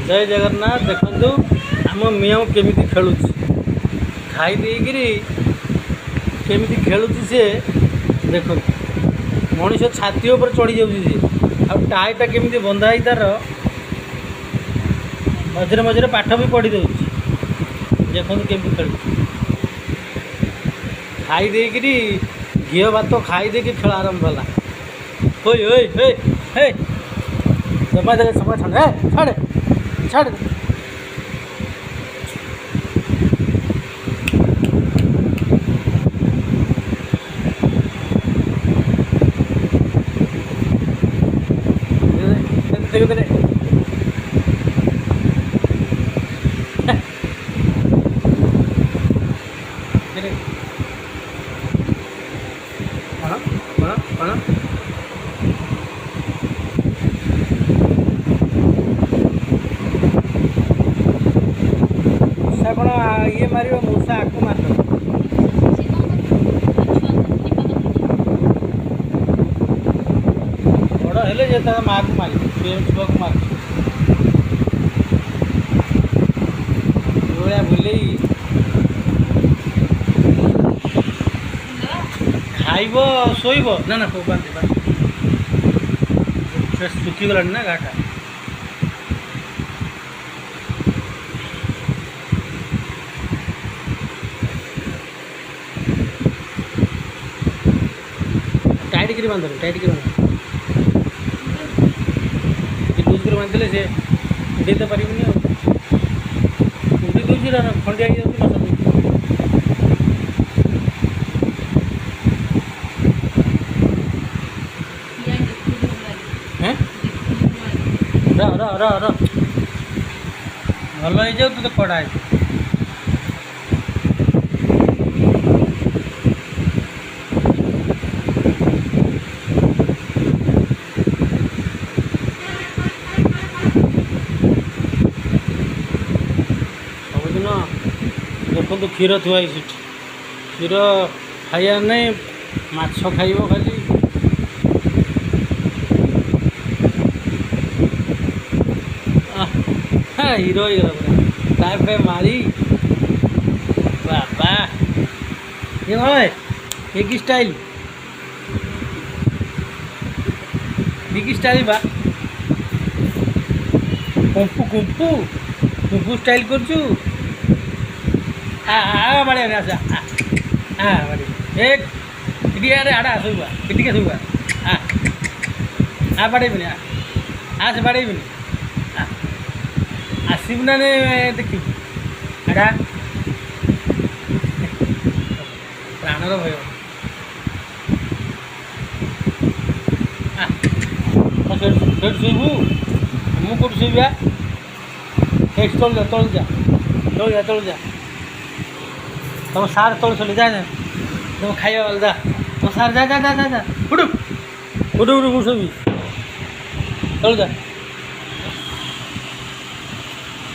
जय जगन्नाथ। देखु आम मियाँ केमी खेलु खाई देकरी केमी खेलु सी देख मनीष छाती उपर चढ़ी जाऊँ टाईटा केमी बंधा तार मझे मझे पाठ भी पढ़ी दे देखो केमी खेल खाई देकरी घी भात खाई दे खेल आरंभ है जमा जगह सफा छाड़े छाड़ देखते कौन ये मार मूषा आक मार बड़ हेले माँ को मार छुआ को मार भाया बुले खाइब शोब ना ना सुखीगला ना घाटा टाइट कर बांध टाइट कर लूज कर बांधे से उड़े तो पारे उड़ी दूसरी खंडिया भल हो जाऊ तो कड़ा है देखो क्षीर थुआई क्षीर खाया नहीं माछ खाइब खाली हिरो हो गला मारी बाबा ये भाई एक स्टाइल बिग स्टाइल बा कुंफू कुंफू कुंफू स्टाइल करचु बढ़िया बढ़िया एक अरे आड़ा शुवा किटी शुवा बाड़े से बाड़े आसबू ना देखी एटा प्राणर भय शुबू मुझे शुवा तल जा तल जा तल जा तल जा तुम सार तल चले जा तुम खाइबा वाला जा तुम सार जा जा जा जा जा उड़ उड़ उड़ उड़ सब तल जा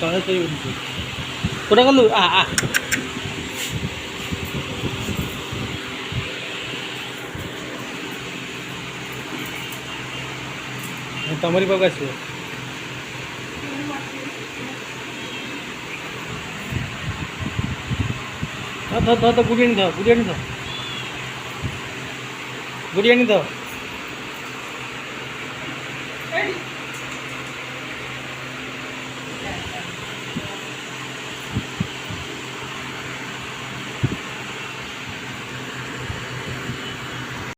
तले तो कौटा गलु आ तमरी पाक आस गुड़ी आनी था गुड़ी आनी था